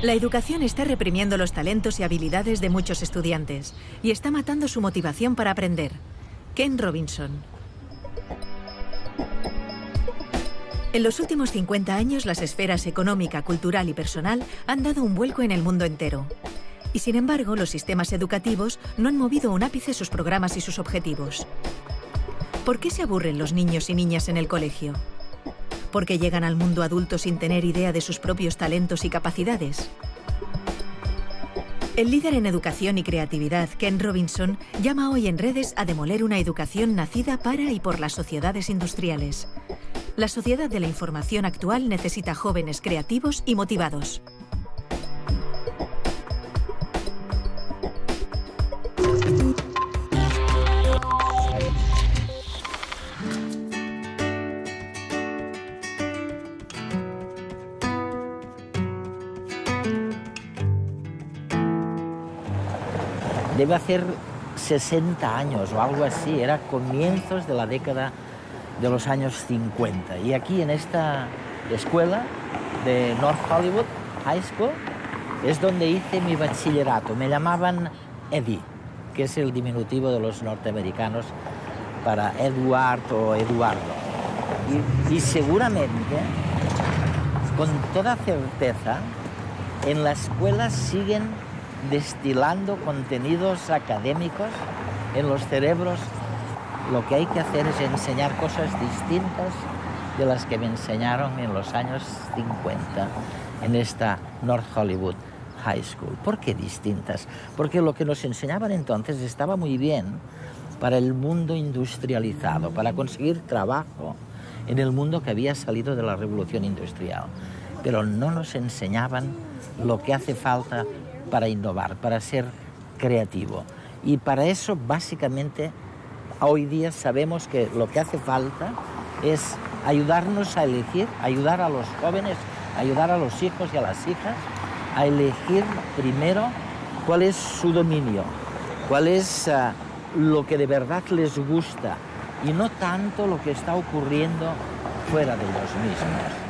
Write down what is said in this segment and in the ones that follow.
La educación está reprimiendo los talentos y habilidades de muchos estudiantes y está matando su motivación para aprender. Ken Robinson. En los últimos 50 años, las esferas económica, cultural y personal han dado un vuelco en el mundo entero. Y sin embargo, los sistemas educativos no han movido un ápice sus programas y sus objetivos. ¿Por qué se aburren los niños y niñas en el colegio? ¿Por qué llegan al mundo adulto sin tener idea de sus propios talentos y capacidades? El líder en educación y creatividad, Ken Robinson, llama hoy en redes a demoler una educación nacida para y por las sociedades industriales. La sociedad de la información actual necesita jóvenes creativos y motivados. Debe hacer 60 años o algo así, era comienzos de la década de los años 50. Y aquí en esta escuela de North Hollywood High School es donde hice mi bachillerato. Me llamaban Eddie, que es el diminutivo de los norteamericanos para Edward o Eduardo. Y seguramente, con toda certeza, en la escuela siguen destilando contenidos académicos en los cerebros. Lo que hay que hacer es enseñar cosas distintas de las que me enseñaron en los años 50 en esta North Hollywood High School. ¿Por qué distintas? Porque lo que nos enseñaban entonces estaba muy bien para el mundo industrializado, para conseguir trabajo en el mundo que había salido de la revolución industrial. Pero no nos enseñaban lo que hace falta para innovar, para ser creativo. Y para eso, básicamente, hoy día sabemos que lo que hace falta es ayudarnos a elegir, ayudar a los jóvenes, ayudar a los hijos y a las hijas a elegir primero cuál es su dominio, cuál es lo que de verdad les gusta y no tanto lo que está ocurriendo fuera de ellos mismos.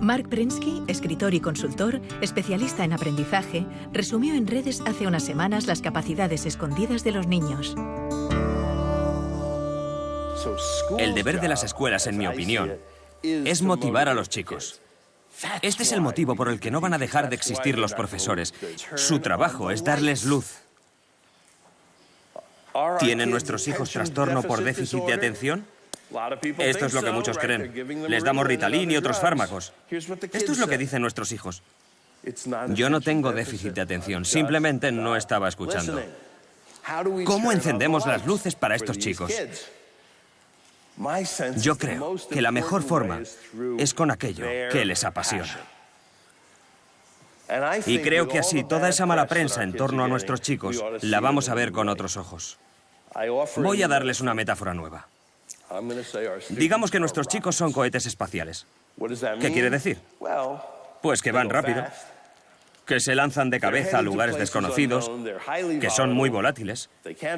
Mark Prensky, escritor y consultor, especialista en aprendizaje, resumió en redes hace unas semanas las capacidades escondidas de los niños. El deber de las escuelas, en mi opinión, es motivar a los chicos. Este es el motivo por el que no van a dejar de existir los profesores. Su trabajo es darles luz. ¿Tienen nuestros hijos trastorno por déficit de atención? Esto es lo que muchos creen. Les damos Ritalin y otros fármacos. Esto es lo que dicen nuestros hijos. Yo no tengo déficit de atención, simplemente no estaba escuchando. ¿Cómo encendemos las luces para estos chicos? Yo creo que la mejor forma es con aquello que les apasiona. Y creo que así toda esa mala prensa en torno a nuestros chicos la vamos a ver con otros ojos. Voy a darles una metáfora nueva. Digamos que nuestros chicos son cohetes espaciales. ¿Qué quiere decir? Pues que van rápido, que se lanzan de cabeza a lugares desconocidos, que son muy volátiles,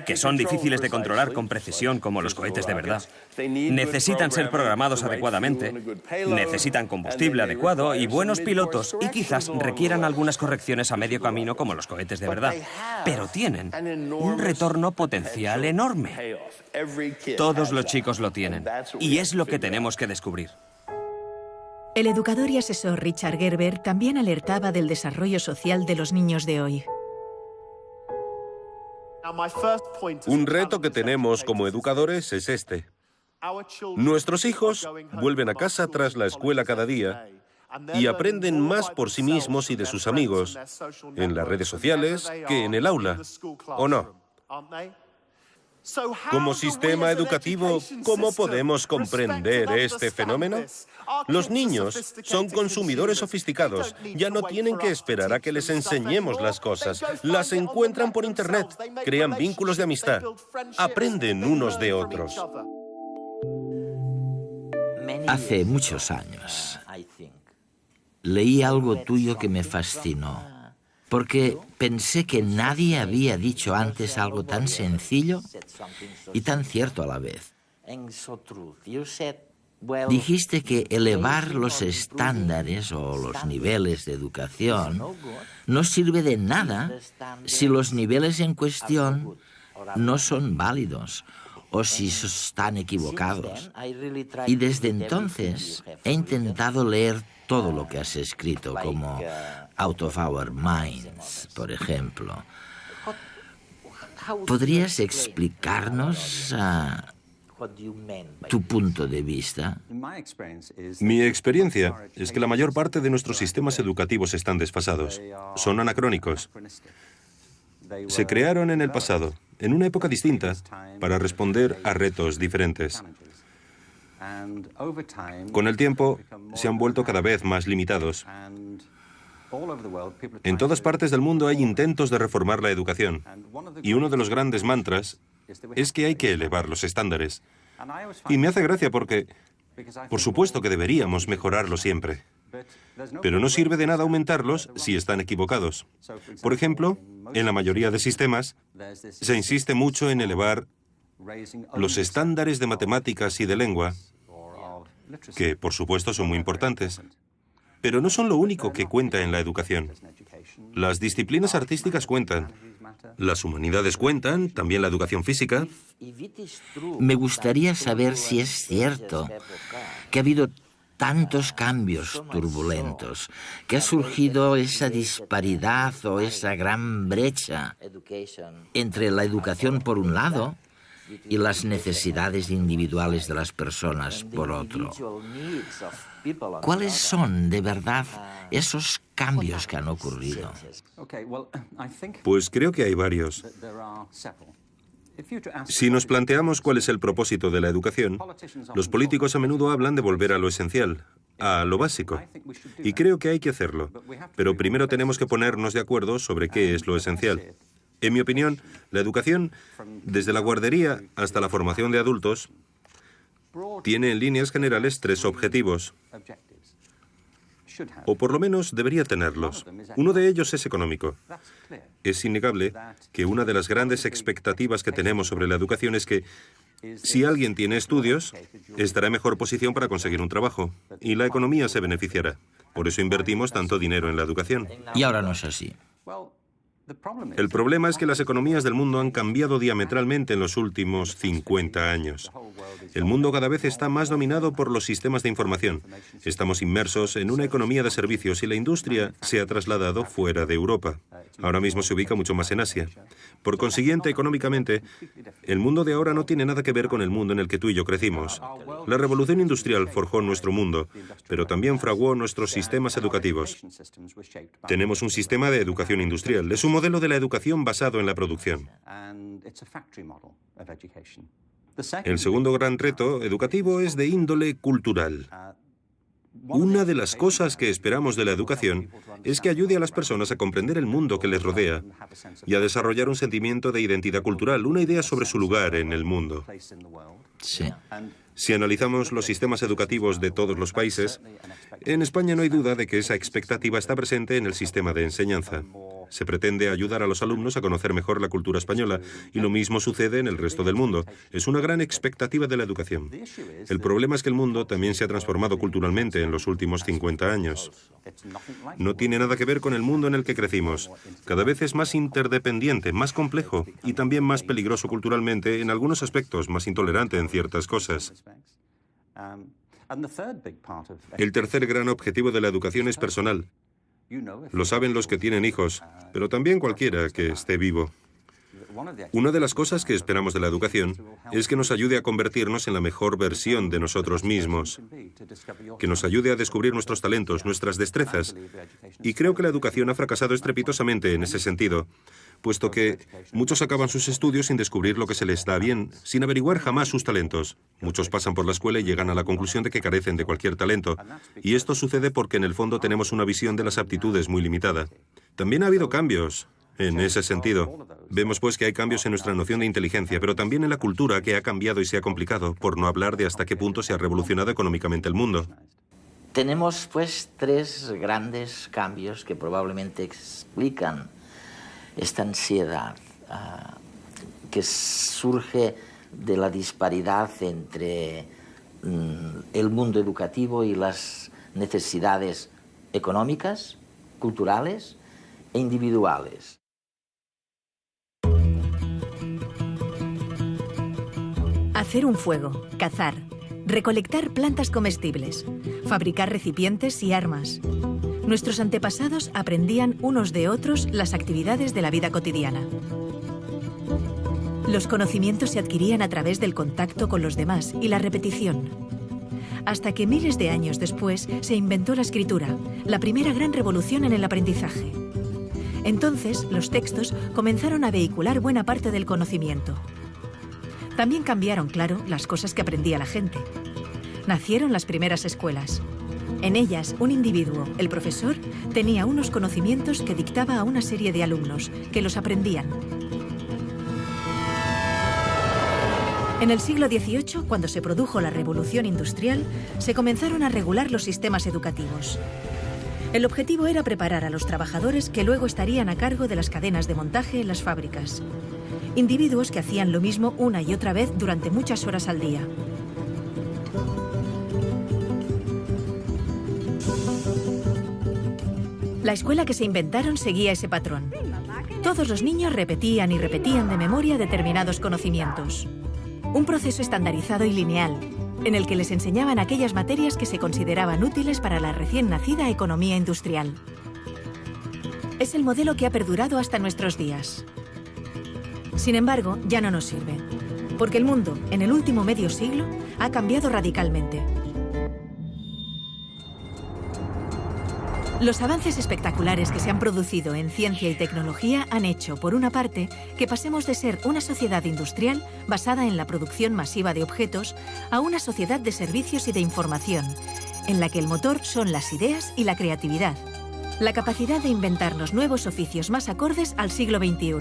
que son difíciles de controlar con precisión como los cohetes de verdad. Necesitan ser programados adecuadamente, necesitan combustible adecuado y buenos pilotos y quizás requieran algunas correcciones a medio camino como los cohetes de verdad. Pero tienen un retorno potencial enorme. Todos los chicos lo tienen y es lo que tenemos que descubrir. El educador y asesor Richard Gerber también alertaba del desarrollo social de los niños de hoy. Un reto que tenemos como educadores es este. Nuestros hijos vuelven a casa tras la escuela cada día y aprenden más por sí mismos y de sus amigos en las redes sociales que en el aula, ¿o no? Como sistema educativo, ¿cómo podemos comprender este fenómeno? Los niños son consumidores sofisticados. Ya no tienen que esperar a que les enseñemos las cosas. Las encuentran por Internet, crean vínculos de amistad, aprenden unos de otros. Hace muchos años leí algo tuyo que me fascinó. porque pensé que nadie había dicho antes algo tan sencillo y tan cierto a la vez. Dijiste que elevar los estándares o los niveles de educación no sirve de nada si los niveles en cuestión no son válidos o si están equivocados. Y desde entonces he intentado leer todo lo que has escrito, como Out of Our Minds, por ejemplo. ¿Podrías explicarnos tu punto de vista? Mi experiencia es que la mayor parte de nuestros sistemas educativos están desfasados, son anacrónicos. Se crearon en el pasado, en una época distinta, para responder a retos diferentes. Con el tiempo, se han vuelto cada vez más limitados. En todas partes del mundo hay intentos de reformar la educación, y uno de los grandes mantras es que hay que elevar los estándares. Y me hace gracia porque, por supuesto que deberíamos mejorarlos siempre, pero no sirve de nada aumentarlos si están equivocados. Por ejemplo, en la mayoría de sistemas, se insiste mucho en elevar los estándares de matemáticas y de lengua, que por supuesto son muy importantes, pero no son lo único que cuenta en la educación. Las disciplinas artísticas cuentan, las humanidades cuentan, también la educación física. Me gustaría saber si es cierto que ha habido tantos cambios turbulentos, que ha surgido esa disparidad o esa gran brecha entre la educación por un lado y las necesidades individuales de las personas por otro. ¿Cuáles son, de verdad, esos cambios que han ocurrido? Pues creo que hay varios. Si nos planteamos cuál es el propósito de la educación, los políticos a menudo hablan de volver a lo esencial, a lo básico. Y creo que hay que hacerlo. Pero primero tenemos que ponernos de acuerdo sobre qué es lo esencial. En mi opinión, la educación, desde la guardería hasta la formación de adultos, tiene en líneas generales 3 objetivos. O por lo menos debería tenerlos. Uno de ellos es económico. Es innegable que una de las grandes expectativas que tenemos sobre la educación es que si alguien tiene estudios, estará en mejor posición para conseguir un trabajo y la economía se beneficiará. Por eso invertimos tanto dinero en la educación. Y ahora no es así. El problema es que las economías del mundo han cambiado diametralmente en los últimos 50 años. El mundo cada vez está más dominado por los sistemas de información. Estamos inmersos en una economía de servicios y la industria se ha trasladado fuera de Europa. Ahora mismo se ubica mucho más en Asia. Por consiguiente, económicamente, el mundo de ahora no tiene nada que ver con el mundo en el que tú y yo crecimos. La revolución industrial forjó nuestro mundo, pero también fraguó nuestros sistemas educativos. Tenemos un sistema de educación industrial. Es un modelo de la educación basado en la producción. El segundo gran reto educativo es de índole cultural. Una de las cosas que esperamos de la educación es que ayude a las personas a comprender el mundo que les rodea y a desarrollar un sentimiento de identidad cultural, una idea sobre su lugar en el mundo. Sí. Si analizamos los sistemas educativos de todos los países, en España no hay duda de que esa expectativa está presente en el sistema de enseñanza. Se pretende ayudar a los alumnos a conocer mejor la cultura española, y lo mismo sucede en el resto del mundo. Es una gran expectativa de la educación. El problema es que el mundo también se ha transformado culturalmente en los últimos 50 años. No tiene nada que ver con el mundo en el que crecimos. Cada vez es más interdependiente, más complejo y también más peligroso culturalmente en algunos aspectos, más intolerante en ciertas cosas. El tercer gran objetivo de la educación es personal. Lo saben los que tienen hijos, pero también cualquiera que esté vivo. Una de las cosas que esperamos de la educación es que nos ayude a convertirnos en la mejor versión de nosotros mismos, que nos ayude a descubrir nuestros talentos, nuestras destrezas. Y creo que la educación ha fracasado estrepitosamente en ese sentido, puesto que muchos acaban sus estudios sin descubrir lo que se les da bien, sin averiguar jamás sus talentos. Muchos pasan por la escuela y llegan a la conclusión de que carecen de cualquier talento. Y esto sucede porque en el fondo tenemos una visión de las aptitudes muy limitada. También ha habido cambios en ese sentido. Vemos pues que hay cambios en nuestra noción de inteligencia, pero también en la cultura, que ha cambiado y se ha complicado, por no hablar de hasta qué punto se ha revolucionado económicamente el mundo. Tenemos pues tres grandes cambios que probablemente explican esta ansiedad que surge de la disparidad entre el mundo educativo y las necesidades económicas, culturales e individuales. Hacer un fuego, cazar, recolectar plantas comestibles, fabricar recipientes y armas. Nuestros antepasados aprendían unos de otros las actividades de la vida cotidiana. Los conocimientos se adquirían a través del contacto con los demás y la repetición. Hasta que miles de años después se inventó la escritura, la primera gran revolución en el aprendizaje. Entonces, los textos comenzaron a vehicular buena parte del conocimiento. También cambiaron, claro, las cosas que aprendía la gente. Nacieron las primeras escuelas. En ellas, un individuo, el profesor, tenía unos conocimientos que dictaba a una serie de alumnos, que los aprendían. En el siglo XVIII, cuando se produjo la Revolución Industrial, se comenzaron a regular los sistemas educativos. El objetivo era preparar a los trabajadores que luego estarían a cargo de las cadenas de montaje en las fábricas. Individuos que hacían lo mismo una y otra vez durante muchas horas al día. La escuela que se inventaron seguía ese patrón. Todos los niños repetían y repetían de memoria determinados conocimientos. Un proceso estandarizado y lineal, en el que les enseñaban aquellas materias que se consideraban útiles para la recién nacida economía industrial. Es el modelo que ha perdurado hasta nuestros días. Sin embargo, ya no nos sirve, porque el mundo, en el último medio siglo, ha cambiado radicalmente. Los avances espectaculares que se han producido en ciencia y tecnología han hecho, por una parte, que pasemos de ser una sociedad industrial basada en la producción masiva de objetos a una sociedad de servicios y de información, en la que el motor son las ideas y la creatividad, la capacidad de inventarnos nuevos oficios más acordes al siglo XXI.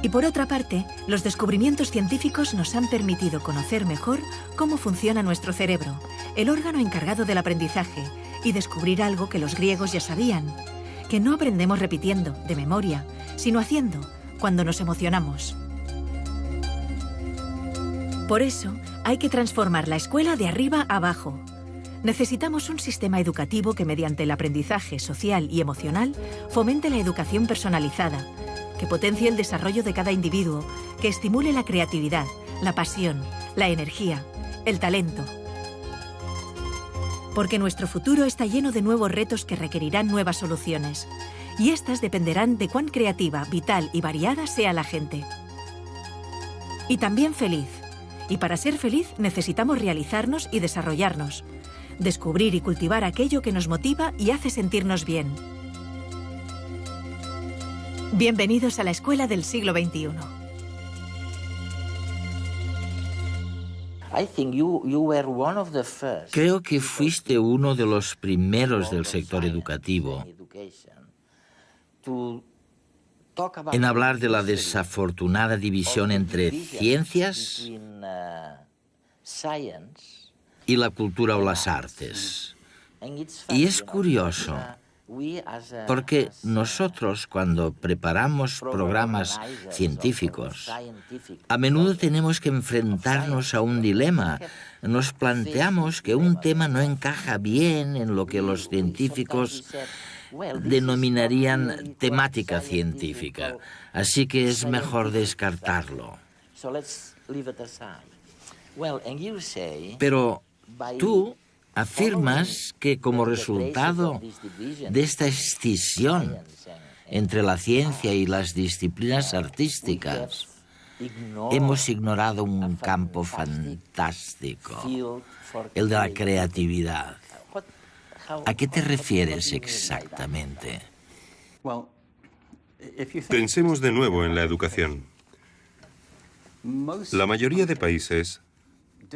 Y por otra parte, los descubrimientos científicos nos han permitido conocer mejor cómo funciona nuestro cerebro, el órgano encargado del aprendizaje, y descubrir algo que los griegos ya sabían, que no aprendemos repitiendo, de memoria, sino haciendo, cuando nos emocionamos. Por eso, hay que transformar la escuela de arriba a abajo. Necesitamos un sistema educativo que, mediante el aprendizaje social y emocional, fomente la educación personalizada, que potencie el desarrollo de cada individuo, que estimule la creatividad, la pasión, la energía, el talento. Porque nuestro futuro está lleno de nuevos retos que requerirán nuevas soluciones, y estas dependerán de cuán creativa, vital y variada sea la gente. Y también feliz. Y para ser feliz necesitamos realizarnos y desarrollarnos, descubrir y cultivar aquello que nos motiva y hace sentirnos bien. Bienvenidos a la escuela del siglo XXI. Creo que fuiste uno de los primeros del sector educativo en hablar de la desafortunada división entre ciencias y la cultura o las artes. Y es curioso, porque nosotros, cuando preparamos programas científicos, a menudo tenemos que enfrentarnos a un dilema. Nos planteamos que un tema no encaja bien en lo que los científicos denominarían temática científica, así que es mejor descartarlo. Pero tú afirmas que como resultado de esta escisión entre la ciencia y las disciplinas artísticas, hemos ignorado un campo fantástico, el de la creatividad. ¿A qué te refieres exactamente? Pensemos de nuevo en la educación. La mayoría de países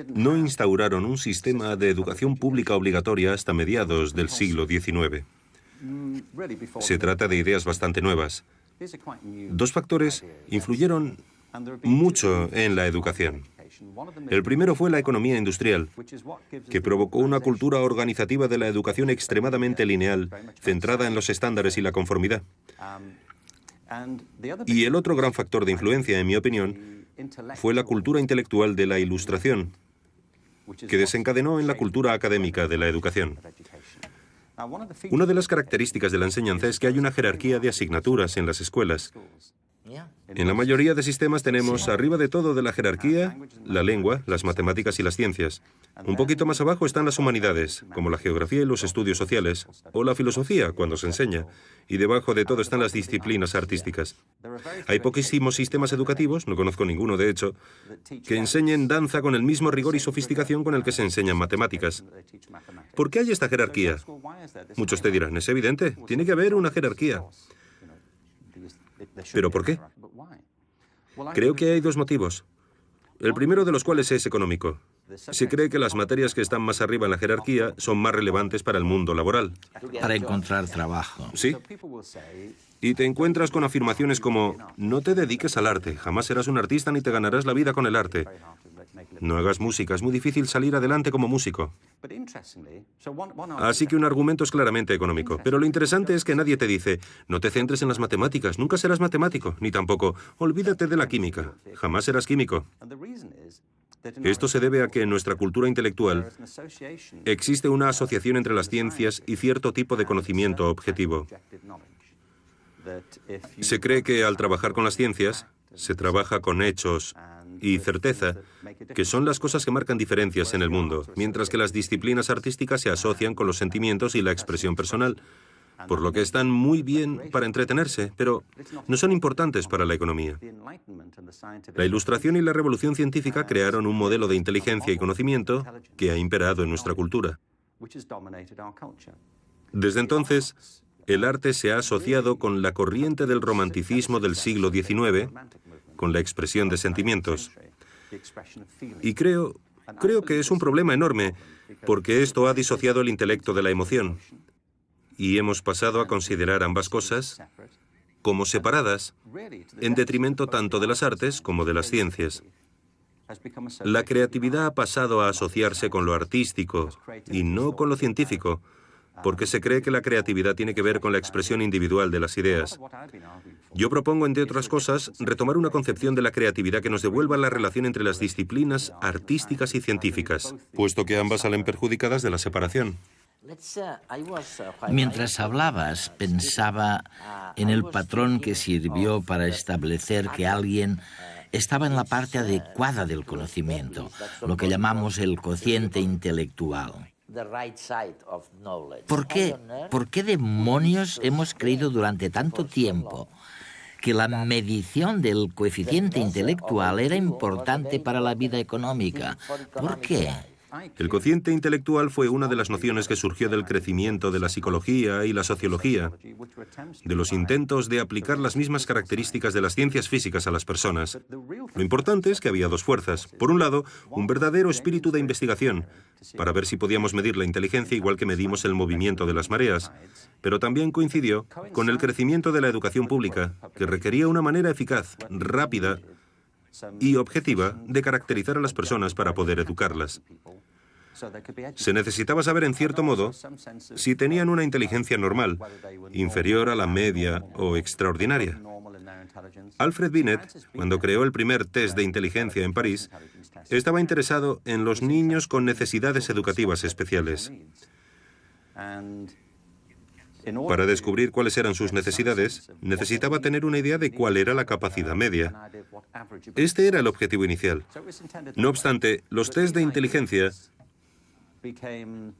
no instauraron un sistema de educación pública obligatoria hasta mediados del siglo XIX. Se trata de ideas bastante nuevas. Dos factores influyeron mucho en la educación. El primero fue la economía industrial, que provocó una cultura organizativa de la educación extremadamente lineal, centrada en los estándares y la conformidad. Y el otro gran factor de influencia, en mi opinión, fue la cultura intelectual de la Ilustración, que desencadenó en la cultura académica de la educación. Una de las características de la enseñanza es que hay una jerarquía de asignaturas en las escuelas. En la mayoría de sistemas tenemos, arriba de todo de la jerarquía, la lengua, las matemáticas y las ciencias. Un poquito más abajo están las humanidades, como la geografía y los estudios sociales, o la filosofía, cuando se enseña. Y debajo de todo están las disciplinas artísticas. Hay poquísimos sistemas educativos, no conozco ninguno de hecho, que enseñen danza con el mismo rigor y sofisticación con el que se enseñan matemáticas. ¿Por qué hay esta jerarquía? Muchos te dirán, es evidente, tiene que haber una jerarquía. ¿Pero por qué? Creo que hay dos motivos. El primero de los cuales es económico. Se cree que las materias que están más arriba en la jerarquía son más relevantes para el mundo laboral. Para encontrar trabajo. Sí. Y te encuentras con afirmaciones como, no te dediques al arte, jamás serás un artista ni te ganarás la vida con el arte. No hagas música, es muy difícil salir adelante como músico. Así que un argumento es claramente económico. Pero lo interesante es que nadie te dice, no te centres en las matemáticas, nunca serás matemático, ni tampoco, olvídate de la química, jamás serás químico. Esto se debe a que en nuestra cultura intelectual existe una asociación entre las ciencias y cierto tipo de conocimiento objetivo. Se cree que al trabajar con las ciencias, se trabaja con hechos y certeza, que son las cosas que marcan diferencias en el mundo, mientras que las disciplinas artísticas se asocian con los sentimientos y la expresión personal, por lo que están muy bien para entretenerse, pero no son importantes para la economía. La Ilustración y la Revolución Científica crearon un modelo de inteligencia y conocimiento que ha imperado en nuestra cultura. Desde entonces, el arte se ha asociado con la corriente del romanticismo del siglo XIX, con la expresión de sentimientos. Y creo que es un problema enorme, porque esto ha disociado el intelecto de la emoción. Y hemos pasado a considerar ambas cosas como separadas, en detrimento tanto de las artes como de las ciencias. La creatividad ha pasado a asociarse con lo artístico y no con lo científico, porque se cree que la creatividad tiene que ver con la expresión individual de las ideas. Yo propongo, entre otras cosas, retomar una concepción de la creatividad que nos devuelva la relación entre las disciplinas artísticas y científicas, puesto que ambas salen perjudicadas de la separación. Mientras hablabas, pensaba en el patrón que sirvió para establecer que alguien estaba en la parte adecuada del conocimiento, lo que llamamos el cociente intelectual. ¿Por qué demonios hemos creído durante tanto tiempo que la medición del coeficiente intelectual era importante para la vida económica? ¿Por qué? El cociente intelectual fue una de las nociones que surgió del crecimiento de la psicología y la sociología, de los intentos de aplicar las mismas características de las ciencias físicas a las personas. Lo importante es que había dos fuerzas. Por un lado, un verdadero espíritu de investigación, para ver si podíamos medir la inteligencia igual que medimos el movimiento de las mareas, pero también coincidió con el crecimiento de la educación pública, que requería una manera eficaz, rápida y objetiva de caracterizar a las personas para poder educarlas. Se necesitaba saber, en cierto modo, si tenían una inteligencia normal, inferior a la media o extraordinaria. Alfred Binet, cuando creó el primer test de inteligencia en París, estaba interesado en los niños con necesidades educativas especiales. Para descubrir cuáles eran sus necesidades, necesitaba tener una idea de cuál era la capacidad media. Este era el objetivo inicial. No obstante, los test de inteligencia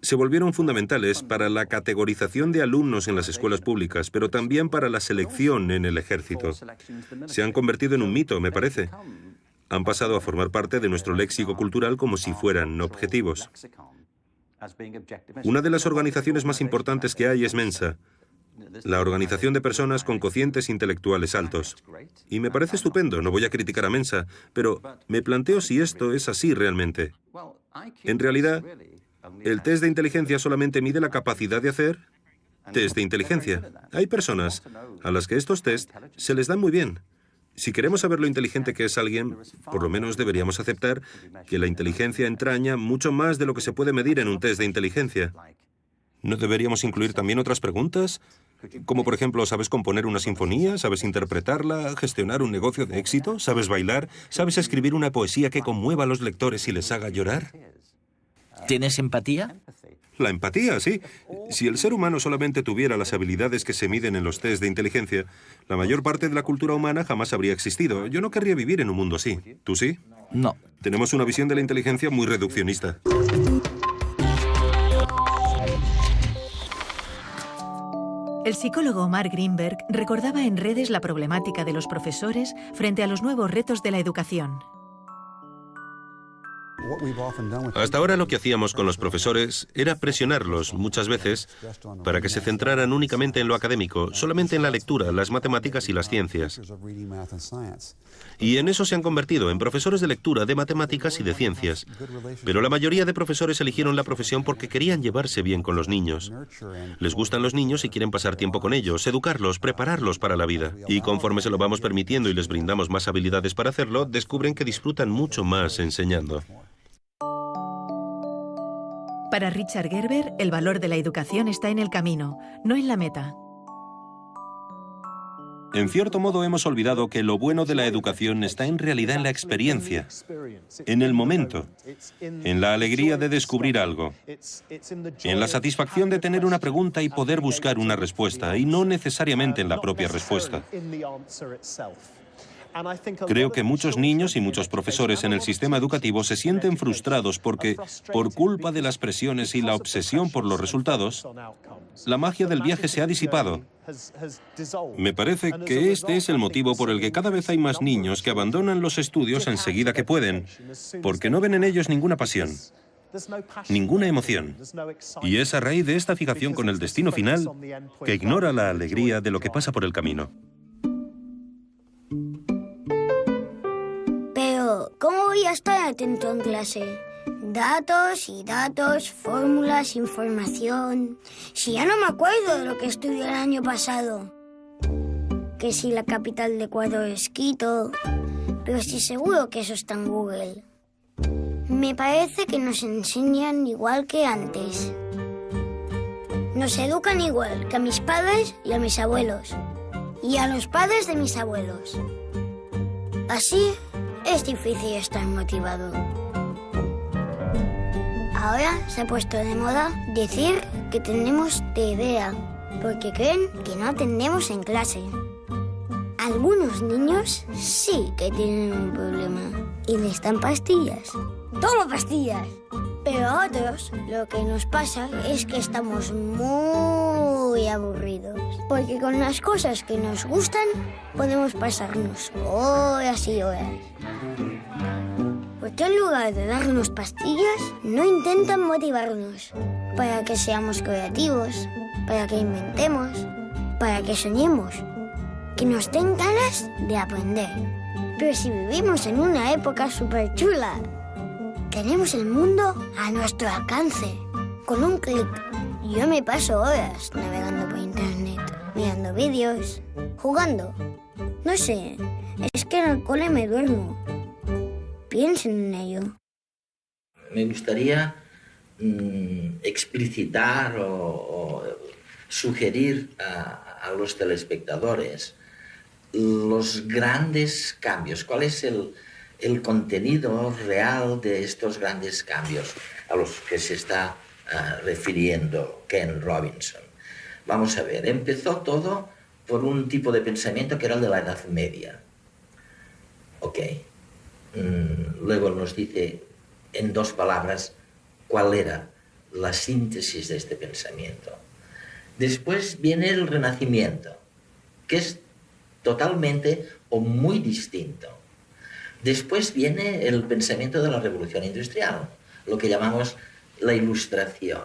se volvieron fundamentales para la categorización de alumnos en las escuelas públicas, pero también para la selección en el ejército. Se han convertido en un mito, me parece. Han pasado a formar parte de nuestro léxico cultural como si fueran objetivos. Una de las organizaciones más importantes que hay es Mensa, la organización de personas con cocientes intelectuales altos. Y me parece estupendo, no voy a criticar a Mensa, pero me planteo si esto es así realmente. En realidad, el test de inteligencia solamente mide la capacidad de hacer test de inteligencia. Hay personas a las que estos test se les dan muy bien, Si queremos saber lo inteligente que es alguien, por lo menos deberíamos aceptar que la inteligencia entraña mucho más de lo que se puede medir en un test de inteligencia. ¿No deberíamos incluir también otras preguntas? Como por ejemplo, ¿sabes componer una sinfonía? ¿Sabes interpretarla? ¿Gestionar un negocio de éxito? ¿Sabes bailar? ¿Sabes escribir una poesía que conmueva a los lectores y les haga llorar? ¿Tienes empatía? La empatía, sí. Si el ser humano solamente tuviera las habilidades que se miden en los test de inteligencia, la mayor parte de la cultura humana jamás habría existido. Yo no querría vivir en un mundo así. ¿Tú sí? No. Tenemos una visión de la inteligencia muy reduccionista. El psicólogo Mark Greenberg recordaba en redes la problemática de los profesores frente a los nuevos retos de la educación. Hasta ahora lo que hacíamos con los profesores era presionarlos, muchas veces, para que se centraran únicamente en lo académico, solamente en la lectura, las matemáticas y las ciencias. Y en eso se han convertido, en profesores de lectura, de matemáticas y de ciencias. Pero la mayoría de profesores eligieron la profesión porque querían llevarse bien con los niños. Les gustan los niños y quieren pasar tiempo con ellos, educarlos, prepararlos para la vida. Y conforme se lo vamos permitiendo y les brindamos más habilidades para hacerlo, descubren que disfrutan mucho más enseñando. Para Richard Gerber, el valor de la educación está en el camino, no en la meta. En cierto modo hemos olvidado que lo bueno de la educación está en realidad en la experiencia, en el momento, en la alegría de descubrir algo, en la satisfacción de tener una pregunta y poder buscar una respuesta, y no necesariamente en la propia respuesta. Creo que muchos niños y muchos profesores en el sistema educativo se sienten frustrados porque, por culpa de las presiones y la obsesión por los resultados, la magia del viaje se ha disipado. Me parece que este es el motivo por el que cada vez hay más niños que abandonan los estudios enseguida que pueden, porque no ven en ellos ninguna pasión, ninguna emoción. Y es a raíz de esta fijación con el destino final que ignora la alegría de lo que pasa por el camino. ¿Cómo voy a estar atento en clase? Datos y datos, fórmulas, información... Si ya no me acuerdo de lo que estudié el año pasado. Que si la capital de Ecuador es Quito... Pero estoy seguro que eso está en Google. Me parece que nos enseñan igual que antes. Nos educan igual que a mis padres y a mis abuelos. Y a los padres de mis abuelos. Así... es difícil estar motivado. Ahora se ha puesto de moda decir que tenemos TDA, porque creen que no atendemos en clase. Algunos niños sí que tienen un problema y les dan pastillas. ¡Toma pastillas! Pero a otros lo que nos pasa es que estamos muy aburridos. Porque con las cosas que nos gustan podemos pasarnos horas y horas. ¿Por qué en lugar de darnos pastillas no intentan motivarnos? Para que seamos creativos, para que inventemos, para que soñemos, que nos den ganas de aprender. Pero si vivimos en una época súper chula, tenemos el mundo a nuestro alcance, con un clic. Yo me paso horas navegando por internet, mirando vídeos, jugando. No sé, es que en el cole me duermo. Piensen en ello. Me gustaría explicitar o sugerir a los telespectadores los grandes cambios. ¿Cuál es el contenido real de estos grandes cambios a los que se está refiriendo Ken Robinson? Vamos a ver, empezó todo por un tipo de pensamiento que era el de la Edad Media. Ok. Luego nos dice en dos palabras cuál era la síntesis de este pensamiento. Después viene el Renacimiento, que es totalmente o muy distinto. Después viene el pensamiento de la Revolución Industrial, lo que llamamos la Ilustración.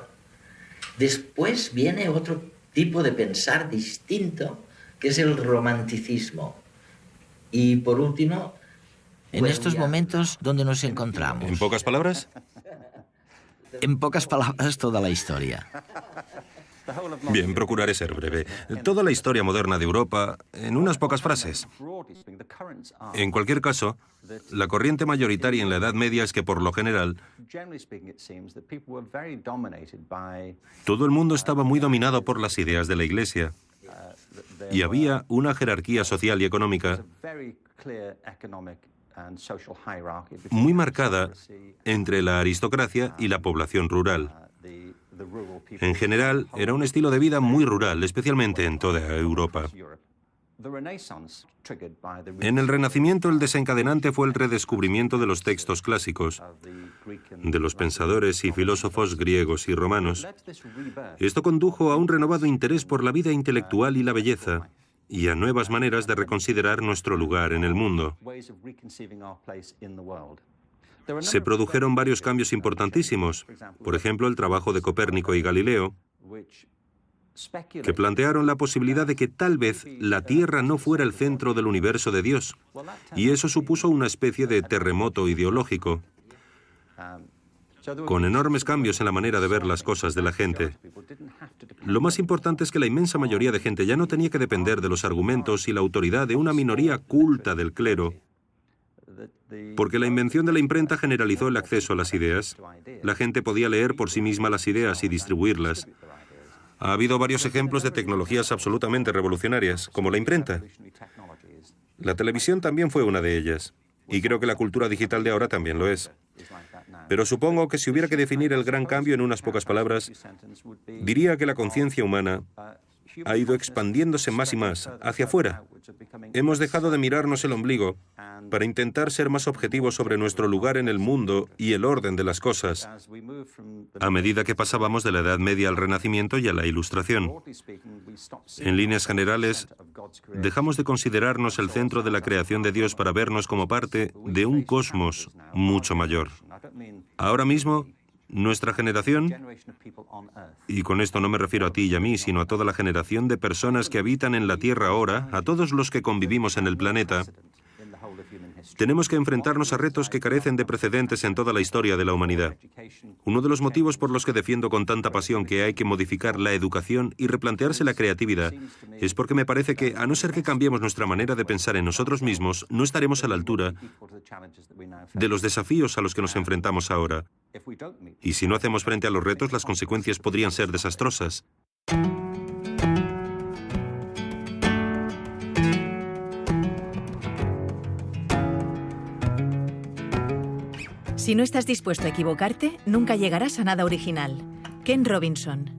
Después viene otro tipo de pensar distinto, que es el Romanticismo. Y por último... En estos momentos, ¿dónde nos encontramos? ¿En pocas palabras? En pocas palabras, toda la historia. Bien, procuraré ser breve. Toda la historia moderna de Europa, en unas pocas frases. En cualquier caso, la corriente mayoritaria en la Edad Media es que, por lo general, todo el mundo estaba muy dominado por las ideas de la Iglesia y había una jerarquía social y económica muy marcada entre la aristocracia y la población rural. En general, era un estilo de vida muy rural, especialmente en toda Europa. En el Renacimiento, el desencadenante fue el redescubrimiento de los textos clásicos, de los pensadores y filósofos griegos y romanos. Esto condujo a un renovado interés por la vida intelectual y la belleza, y a nuevas maneras de reconsiderar nuestro lugar en el mundo. Se produjeron varios cambios importantísimos, por ejemplo, el trabajo de Copérnico y Galileo, que plantearon la posibilidad de que tal vez la Tierra no fuera el centro del universo de Dios, y eso supuso una especie de terremoto ideológico, con enormes cambios en la manera de ver las cosas de la gente. Lo más importante es que la inmensa mayoría de gente ya no tenía que depender de los argumentos y la autoridad de una minoría culta del clero, porque la invención de la imprenta generalizó el acceso a las ideas. La gente podía leer por sí misma las ideas y distribuirlas. Ha habido varios ejemplos de tecnologías absolutamente revolucionarias, como la imprenta. La televisión también fue una de ellas, y creo que la cultura digital de ahora también lo es. Pero supongo que si hubiera que definir el gran cambio en unas pocas palabras, diría que la conciencia humana ha ido expandiéndose más y más hacia afuera. Hemos dejado de mirarnos el ombligo para intentar ser más objetivos sobre nuestro lugar en el mundo y el orden de las cosas, a medida que pasábamos de la Edad Media al Renacimiento y a la Ilustración. En líneas generales, dejamos de considerarnos el centro de la creación de Dios para vernos como parte de un cosmos mucho mayor. Ahora mismo, nuestra generación, y con esto no me refiero a ti y a mí, sino a toda la generación de personas que habitan en la Tierra ahora, a todos los que convivimos en el planeta, tenemos que enfrentarnos a retos que carecen de precedentes en toda la historia de la humanidad. Uno de los motivos por los que defiendo con tanta pasión que hay que modificar la educación y replantearse la creatividad es porque me parece que, a no ser que cambiemos nuestra manera de pensar en nosotros mismos, no estaremos a la altura de los desafíos a los que nos enfrentamos ahora. Y si no hacemos frente a los retos, las consecuencias podrían ser desastrosas. Si no estás dispuesto a equivocarte, nunca llegarás a nada original. Ken Robinson.